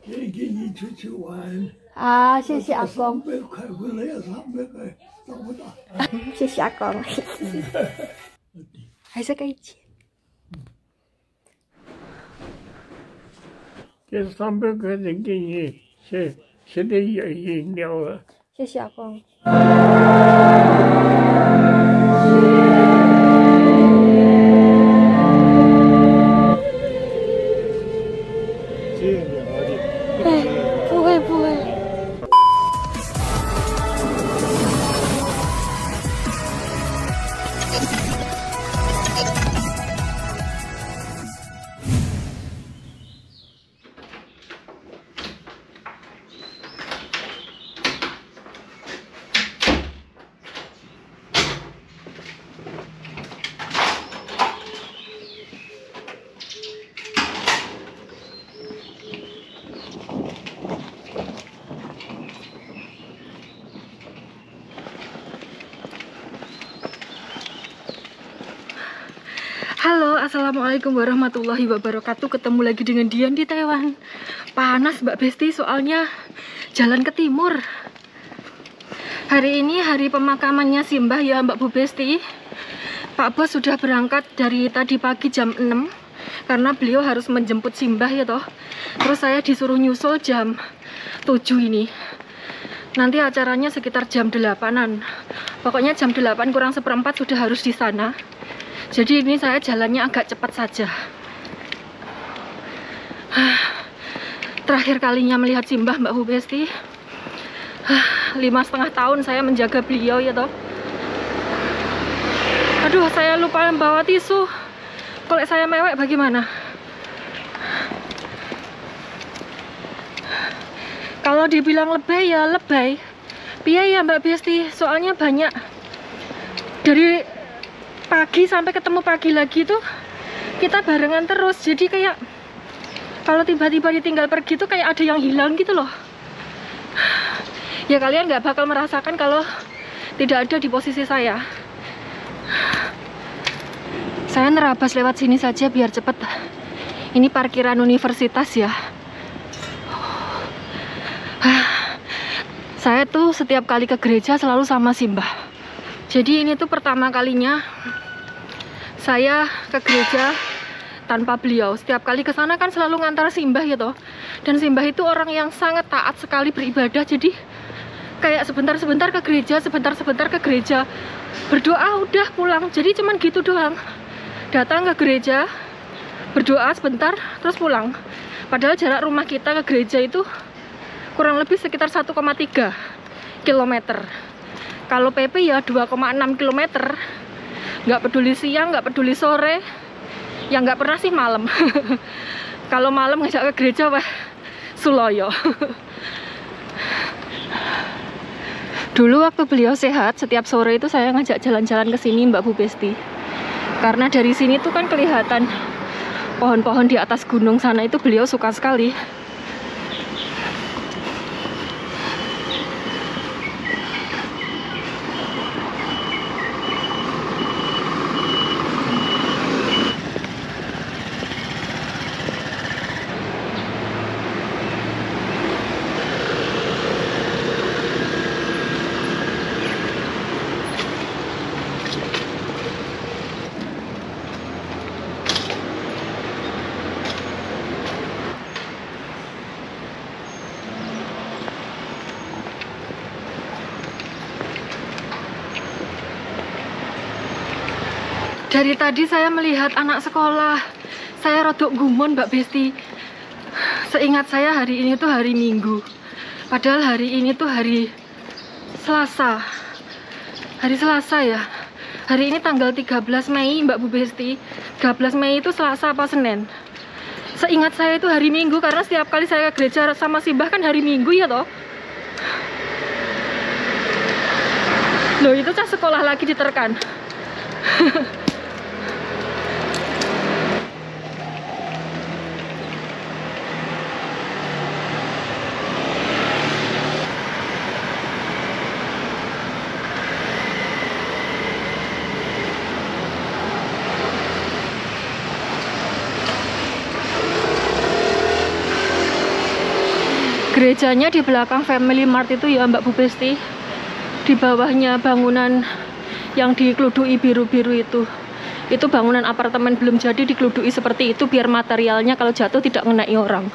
建议你出去玩。啊，谢谢阿公。300块回来要300块，找不到。谢谢阿公。还是可以钱。这300块钱给你，现在有饮料了。谢谢阿公。不会不会。Halo, assalamualaikum warahmatullahi wabarakatuh. Ketemu lagi dengan Dian di Taiwan. Panas Mbak Besti, soalnya jalan ke timur. Hari ini hari pemakamannya Simbah ya Mbak Bu Besti. Pak Bos sudah berangkat dari tadi pagi jam 6 karena beliau harus menjemput Simbah ya toh. Terus saya disuruh nyusul jam 7 ini. Nanti acaranya sekitar jam 8-an. Pokoknya jam 8 kurang seperempat sudah harus di sana. Jadi ini saya jalannya agak cepat saja. Terakhir kalinya melihat Simbah Mbak Bu Besti. 5,5 tahun saya menjaga beliau ya toh. Aduh, saya lupa bawa tisu. Kalau saya mewek bagaimana? Kalau dibilang lebay ya lebay. Piye ya Mbak Besti, soalnya banyak. Dari pagi sampai ketemu pagi lagi tuh kita barengan terus, jadi kayak kalau tiba-tiba ditinggal pergi tuh kayak ada yang hilang gitu loh. Ya kalian nggak bakal merasakan kalau tidak ada di posisi saya. Saya nerabas lewat sini saja biar cepet. Ini parkiran universitas ya. Saya tuh setiap kali ke gereja selalu sama Simbah. Jadi ini tuh pertama kalinya saya ke gereja tanpa beliau. Setiap kali ke sana kan selalu ngantar Simbah ya toh. Dan Simbah itu orang yang sangat taat sekali beribadah. Jadi kayak sebentar-sebentar ke gereja, sebentar-sebentar ke gereja. Berdoa udah pulang. Jadi cuman gitu doang. Datang ke gereja, berdoa sebentar, terus pulang. Padahal jarak rumah kita ke gereja itu kurang lebih sekitar 1,3 km. Kalau PP ya 2,6 km. Nggak peduli siang, nggak peduli sore. Ya nggak pernah sih malam. Kalau malam ngajak ke gereja, wah suloyo. Dulu waktu beliau sehat, setiap sore itu saya ngajak jalan-jalan ke sini Mbak Bu Besti. Karena dari sini tuh kan kelihatan pohon-pohon di atas gunung sana, itu beliau suka sekali. Dari tadi saya melihat anak sekolah. Saya rodok gumon Mbak Besti. Seingat saya hari ini tuh hari Minggu. Padahal hari ini tuh hari Selasa. Hari Selasa ya. Hari ini tanggal 13 Mei Mbak Bu Besti. 13 Mei itu Selasa apa Senin? Seingat saya itu hari Minggu karena setiap kali saya ke gereja sama Simbah kan hari Minggu ya toh. Loh itu cah sekolah lagi diterkan. Gerejanya di belakang Family Mart itu ya Mbak Bu Besti. Di bawahnya bangunan yang dikeludui biru-biru itu. Itu bangunan apartemen belum jadi dikeludui seperti itu biar materialnya kalau jatuh tidak ngenai orang.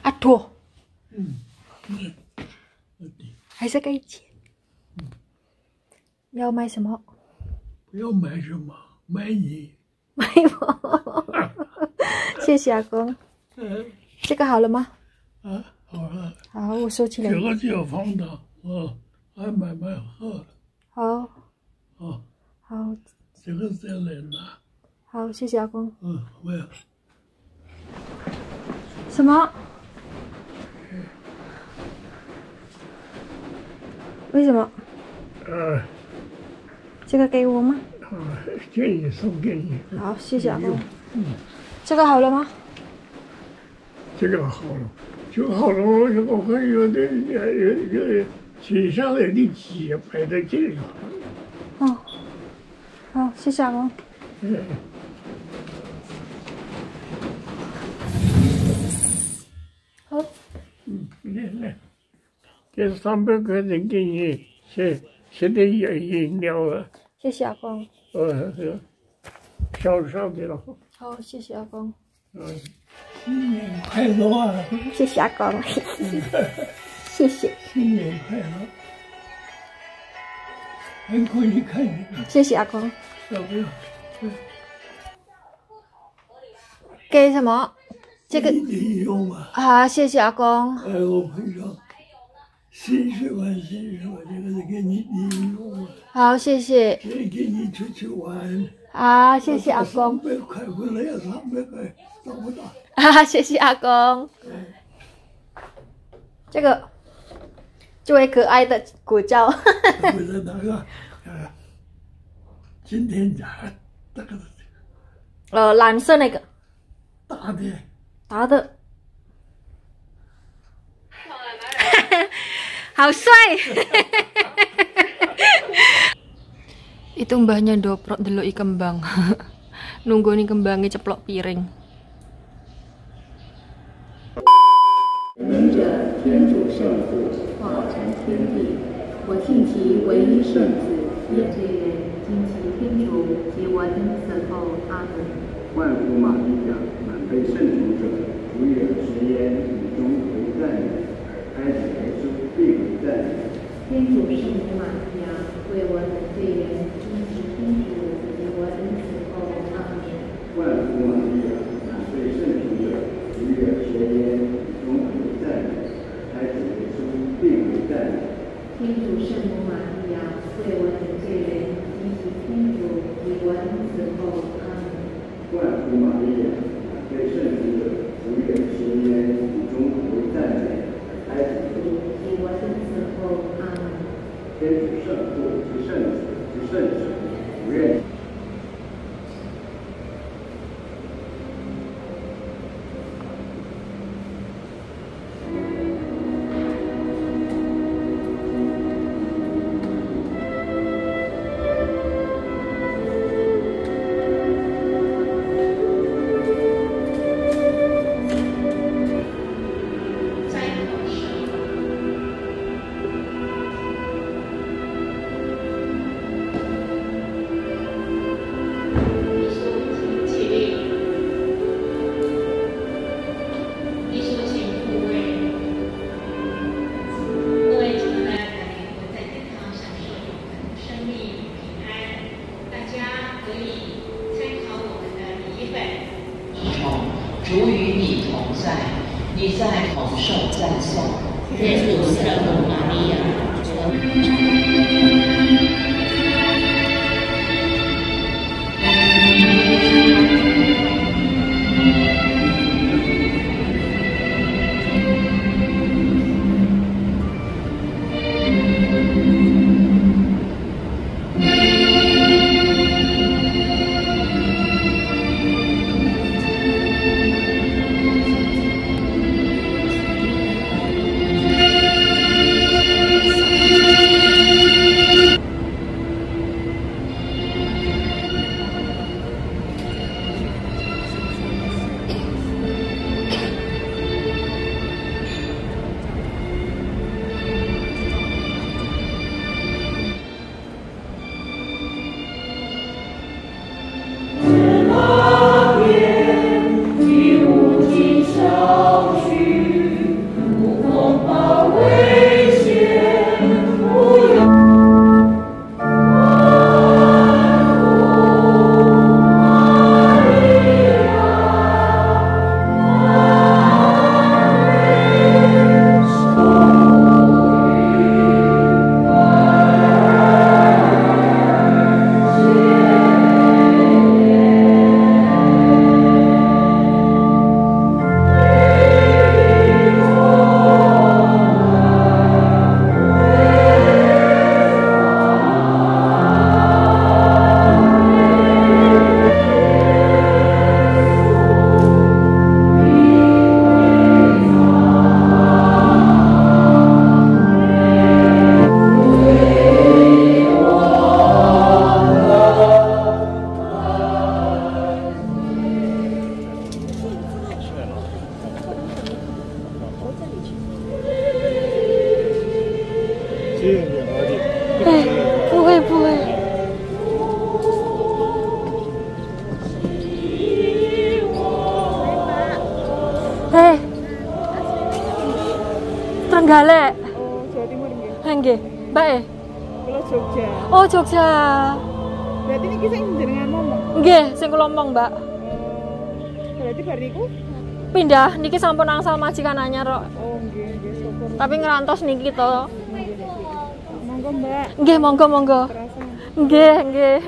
Aduh, 还是给钱。要买什么？不要买什么，买你。买我。谢谢阿公。这个好了吗？啊，好了。好，我收起来。这个就要放到，还买喝。好。好。好。这个再来拿。好，谢谢阿公。没有。什么？为什么？这个给我吗？这也送给你。好，谢谢阿公。这个好了吗？这个好了，就好了。我看有的取下来的鸡摆在这里。哦，好，谢谢阿公。好。来，这300块钱给你，现在饮料了。谢谢阿公。少给了。好，谢谢阿公。新年快乐啊！谢谢阿公。谢谢。新年快乐！很可以看你。谢谢阿公。要不要？给什么？这个你用吗？啊，谢谢阿公。我赔上40万，这个是给你用。好，谢谢。给你出去玩。啊，谢谢阿公。300块回来要300块，找不到。啊，谢谢阿公。这个最为可爱的果胶。不是那个，今天那个。蓝色那个。大的。大的。好帅. Itu mbahnya doprok deloki kembang. Nunggoni kembangnya ceplok piring. 能者天主圣父，化成天地，我信其唯一圣子，耶稣因其天主及我等死后，阿门。万福玛利亚，满被圣宠者，主与实焉，与中为赞美，开始耶稣必为赞美。天主圣母玛利亚，为我等罪人，因其天主及我等死后，阿门。万福玛利亚，满被圣宠者，主与实焉，与中为赞美，开始耶稣必为赞美。天主圣母玛利亚，为我等罪人，因其天主及我等死后，阿门。万福玛利亚，满被圣宠者，主与实焉，与中为赞美，开始耶稣及我等死后，阿门。天主圣父及圣子及圣神，不愿。主与你同在，你在同受赞颂。耶稣圣母玛利亚，不会不会。Hei, Trenggalek. Oh, Jawa Timur nggih. Nggih, Mbak e. Kula Jogja. Oh, Jogja. Berarti niki sing jenengan ngomong. Nggih, sing kula omong, Mbak. Berarti bar niku Pindah niki sampun angsal majikan anyar kok. oh nggih syukur. Tapi ngerantos niki to. Monggo Mbak. Nggih, monggo monggo. Terasa. Nggih, nggih.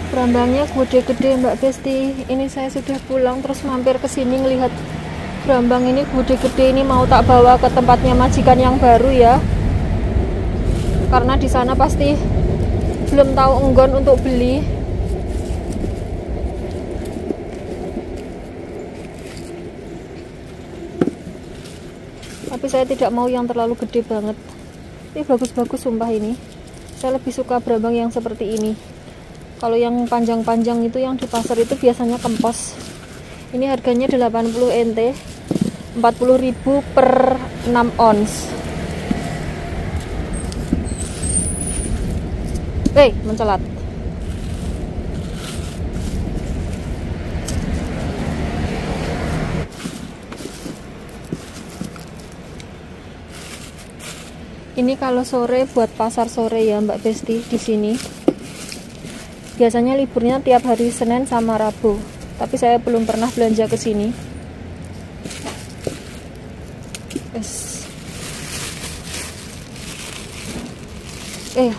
Brambangnya gede-gede Mbak Besti. Ini saya sudah pulang terus mampir ke sini ngelihat brambang ini gede-gede. Ini mau tak bawa ke tempatnya majikan yang baru ya. Karena di sana pasti belum tahu enggon untuk beli. Tapi saya tidak mau yang terlalu gede banget. Ini bagus-bagus sumpah ini. Saya lebih suka brambang yang seperti ini. Kalau yang panjang-panjang itu yang di pasar itu biasanya kempos. Ini harganya 80 NT. 40.000 per 6 ons. Mencelat. Ini kalau sore buat pasar sore ya Mbak Besti di sini. Biasanya liburnya tiap hari Senin sama Rabu. Tapi saya belum pernah belanja ke sini.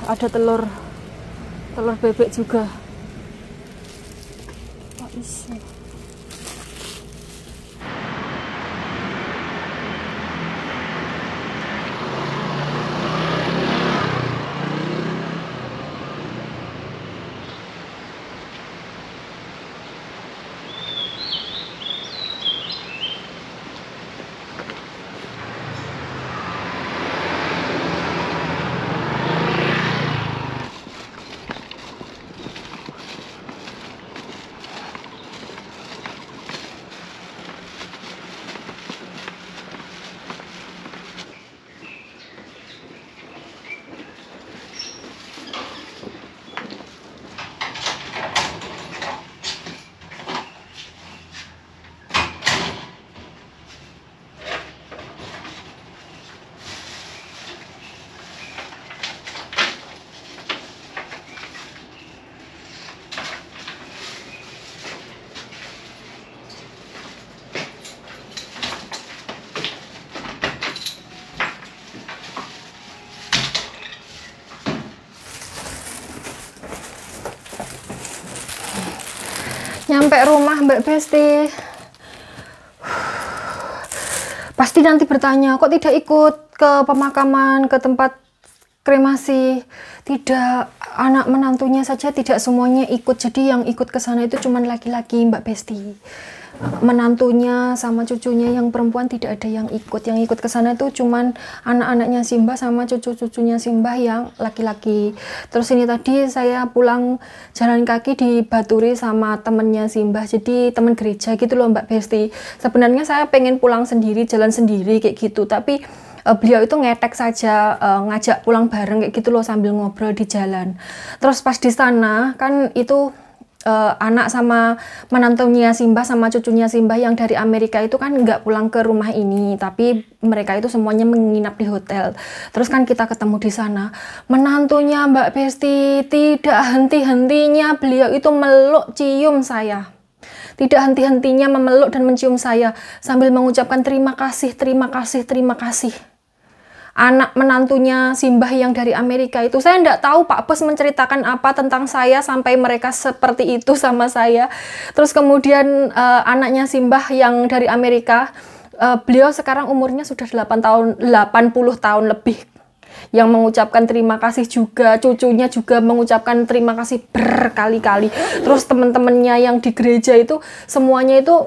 Ada telur bebek juga. Nyampe rumah Mbak Besti. Pasti nanti bertanya, kok tidak ikut ke pemakaman, ke tempat kremasi? Tidak, anak menantunya saja tidak semuanya ikut. Jadi yang ikut ke sana itu cuma laki-laki Mbak Besti. Menantunya sama cucunya yang perempuan tidak ada yang ikut. Yang ikut ke sana itu cuman anak-anaknya Simbah sama cucu-cucunya Simbah yang laki-laki. Terus ini tadi saya pulang jalan kaki dibaturi sama temennya Simbah, jadi temen gereja gitu loh Mbak Besti. Sebenarnya saya pengen pulang sendiri, jalan sendiri kayak gitu, tapi beliau itu ngetek saja, ngajak pulang bareng kayak gitu loh sambil ngobrol di jalan. Terus pas di sana kan itu anak sama menantunya Simbah sama cucunya Simbah yang dari Amerika itu kan nggak pulang ke rumah ini, tapi mereka itu semuanya menginap di hotel. Terus kan kita ketemu di sana, menantunya Mbak Besti tidak henti-hentinya beliau itu meluk cium saya. Tidak henti-hentinya memeluk dan mencium saya sambil mengucapkan terima kasih, terima kasih, terima kasih. Anak menantunya Simbah yang dari Amerika itu, saya enggak tahu Pak Bos menceritakan apa tentang saya sampai mereka seperti itu sama saya. Terus kemudian anaknya Simbah yang dari Amerika, beliau sekarang umurnya sudah 80 tahun lebih, yang mengucapkan terima kasih juga, cucunya juga mengucapkan terima kasih berkali-kali. Terus teman-temannya yang di gereja itu semuanya itu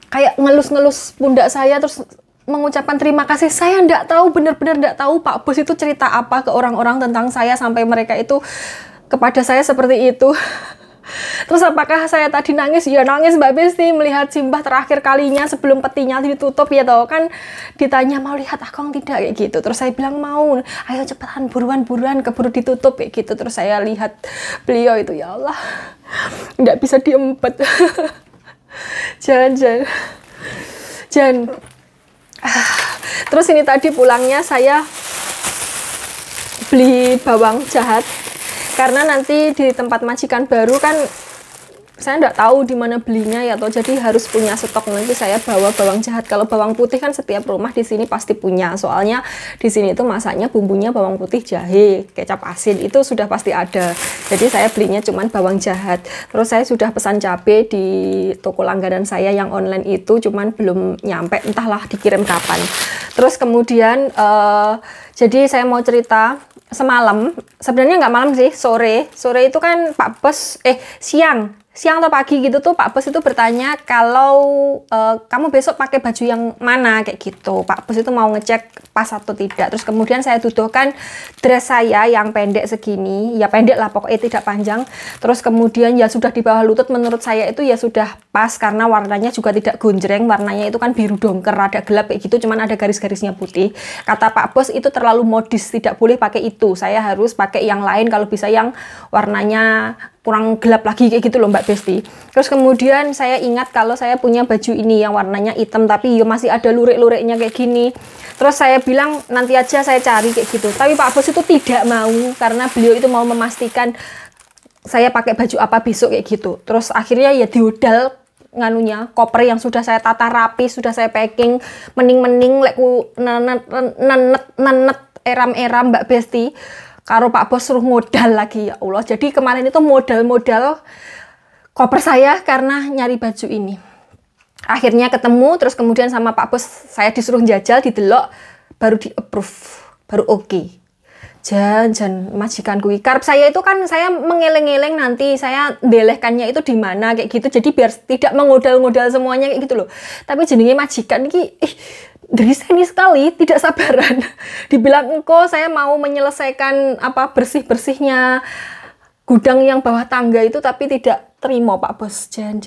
kayak ngelus-ngelus pundak saya terus mengucapkan terima kasih. Saya enggak tahu, benar-benar enggak tahu Pak Bos itu cerita apa ke orang-orang tentang saya sampai mereka itu kepada saya seperti itu. Terus apakah saya tadi nangis? Ya nangis Mbak Besti melihat Simbah terakhir kalinya sebelum petinya ditutup ya toh, kan ditanya mau lihat Akong tidak kayak gitu. Terus saya bilang mau, ayo cepetan buruan-buruan keburu ditutup kayak gitu. Terus saya lihat beliau itu, ya Allah nggak bisa diempet. Jangan. Terus ini tadi pulangnya saya beli bawang jahat karena nanti di tempat majikan baru kan saya nggak tahu di mana belinya ya toh, jadi harus punya stok. Nanti saya bawa bawang jahat. Kalau bawang putih kan setiap rumah di sini pasti punya, soalnya di sini itu masaknya bumbunya bawang putih, jahe, kecap asin itu sudah pasti ada. Jadi saya belinya cuman bawang jahat. Terus saya sudah pesan cabai di toko langganan saya yang online itu, cuman belum nyampe, entahlah dikirim kapan. Terus kemudian jadi saya mau cerita semalam, sebenarnya nggak malam sih, sore itu kan Pak Bos siang atau pagi gitu tuh Pak Bos itu bertanya kalau kamu besok pakai baju yang mana kayak gitu. Pak Bos itu mau ngecek pas atau tidak. Terus kemudian saya tuduhkan dress saya yang pendek segini, ya pendek lah pokoknya tidak panjang. Terus kemudian ya sudah di bawah lutut, menurut saya itu ya sudah pas karena warnanya juga tidak gonjreng, warnanya itu kan biru dongker, rada gelap kayak gitu, cuman ada garis-garisnya putih. Kata Pak Bos itu terlalu modis, tidak boleh pakai itu. Saya harus pakai yang lain, kalau bisa yang warnanya kurang gelap lagi kayak gitu loh Mbak Besti. Terus kemudian saya ingat kalau saya punya baju ini yang warnanya hitam tapi ya masih ada lurik-luriknya kayak gini. Terus saya bilang nanti aja saya cari kayak gitu. Tapi Pak Bos itu tidak mau karena beliau itu mau memastikan saya pakai baju apa besok kayak gitu. Terus akhirnya ya diudal nganunya, koper yang sudah saya tata rapi, sudah saya packing, mening-mening leku nenet eram-eram Mbak Besti. Karo Pak Bos suruh modal lagi, ya Allah. Jadi kemarin itu modal koper saya karena nyari baju ini. Akhirnya ketemu, terus kemudian sama Pak Bos saya disuruh jajal, didelok, baru di approve, baru oke. Jan majikan kuwi. Karep saya itu kan saya mengeleng-eleng nanti saya ndelehkannya itu di mana kayak gitu. Jadi biar tidak mengodal-ngodal semuanya kayak gitu loh. Tapi jenenge majikan iki deriseni sekali, tidak sabaran. Dibilang engko saya mau menyelesaikan apa bersih-bersihnya gudang yang bawah tangga itu, tapi tidak terima Pak Bos. Jan.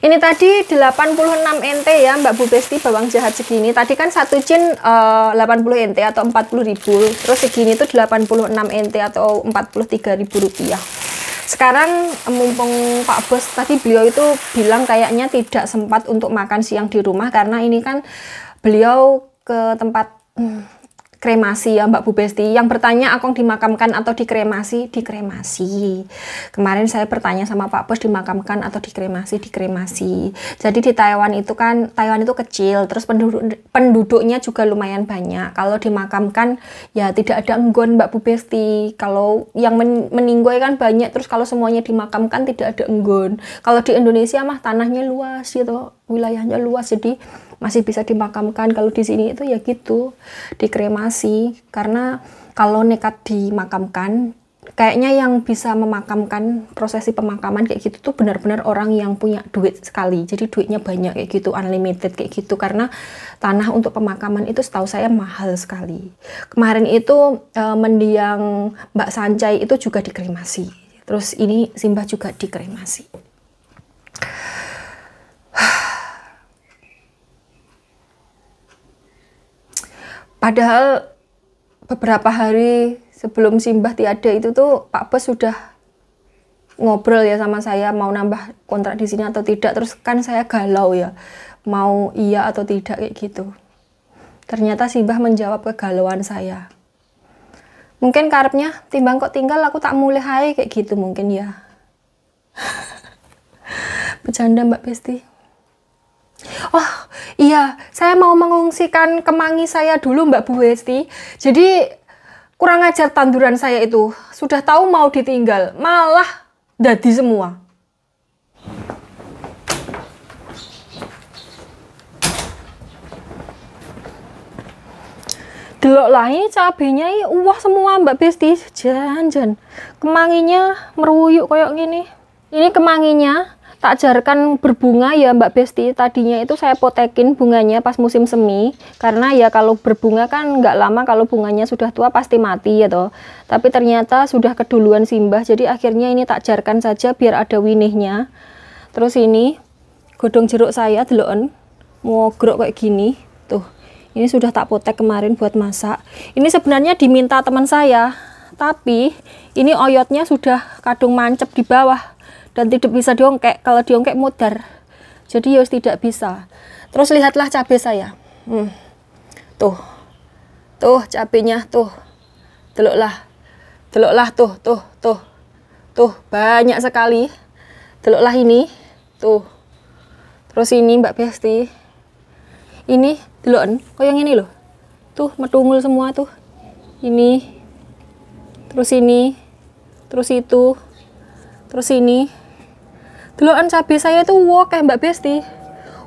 Ini tadi 86 NT ya Mbak Bu Besti, bawang jahat segini. Tadi kan satu cin 80 NT atau 40.000. Terus segini tuh 86 NT atau 43.000 rupiah. Sekarang mumpung Pak Bos tadi beliau itu bilang kayaknya tidak sempat untuk makan siang di rumah karena ini kan beliau ke tempat kremasi ya Mbak Bu Besti. Yang bertanya Akong dimakamkan atau dikremasi? Dikremasi. Kemarin saya bertanya sama Pak Bos dimakamkan atau dikremasi? Dikremasi. Jadi di Taiwan itu kan, Taiwan itu kecil, terus penduduknya juga lumayan banyak. Kalau dimakamkan ya tidak ada enggon Mbak Bu Besti. Kalau yang meninggoy kan banyak, terus kalau semuanya dimakamkan tidak ada enggon. Kalau di Indonesia mah tanahnya luas gitu, wilayahnya luas, jadi masih bisa dimakamkan. Kalau di sini itu ya gitu, dikremasi. Karena kalau nekat dimakamkan, kayaknya yang bisa memakamkan, prosesi pemakaman kayak gitu tuh benar-benar orang yang punya duit sekali. Jadi duitnya banyak kayak gitu, unlimited kayak gitu. Karena tanah untuk pemakaman itu setahu saya mahal sekali. Kemarin itu mendiang Mbak Sancai itu juga dikremasi. Terus ini Simbah juga dikremasi. Padahal beberapa hari sebelum Simbah tiada itu tuh Pak Bos sudah ngobrol ya sama saya mau nambah kontrak di sini atau tidak. Terus kan saya galau ya, mau iya atau tidak kayak gitu. Ternyata Simbah menjawab kegalauan saya. Mungkin karepnya timbang kok tinggal aku tak mulai hai kayak gitu mungkin ya. Bercanda Mbak Besti. Oh iya, saya mau mengungsikan kemangi saya dulu Mbak Bu Besti. Jadi kurang ajar tanduran saya itu. Sudah tahu mau ditinggal, malah dadi semua. Delok lah ini cabenya ini uwah semua Mbak Besti. Jan kemanginya meruyuk kayak gini. Ini kemanginya tak jarkan berbunga ya Mbak Besti. Tadinya itu saya potekin bunganya pas musim semi, karena ya kalau berbunga kan nggak lama, kalau bunganya sudah tua pasti mati ya toh. Tapi ternyata sudah keduluan Simbah, jadi akhirnya ini tak jarkan saja biar ada winihnya. Terus ini godong jeruk saya deloken ngogrok kayak gini tuh. Ini sudah tak potek kemarin buat masak. Ini sebenarnya diminta teman saya, tapi ini oyotnya sudah kadung mancep di bawah dan tidak bisa diongkek. Kalau diongkek mudar, jadi yos tidak bisa. Terus lihatlah cabai saya, tuh cabenya tuh, deloklah tuh banyak sekali. Deloklah ini tuh. Terus ini Mbak Besti, ini deloken kok yang ini loh, tuh metungul semua tuh. Ini terus ini terus itu terus ini. Delokan cabai saya itu wokeh Mbak Besti.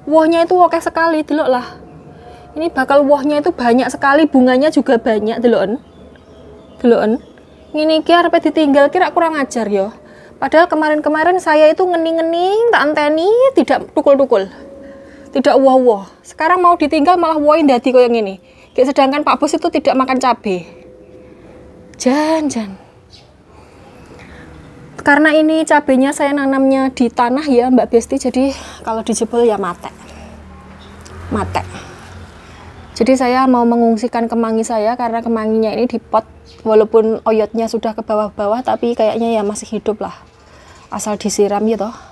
Wohnya itu wokeh sekali, deloklah. Ini bakal wohnya itu banyak sekali, bunganya juga banyak, deloken. Ini ki arepe ditinggal kira kurang ajar ya. Padahal kemarin-kemarin saya itu ngening-ngening, tak anteni, tidak tukul-tukul. Tidak woh-woh. Sekarang mau ditinggal malah wohin dadi koyo ngene. Sedangkan Pak Bos itu tidak makan cabai. Jan. Karena ini cabenya saya nanamnya di tanah ya Mbak Besti, jadi kalau dijebol ya mate. Jadi saya mau mengungsikan kemangi saya karena kemanginya ini di pot, walaupun oyotnya sudah ke bawah-bawah tapi kayaknya ya masih hidup lah, asal disiram ya toh.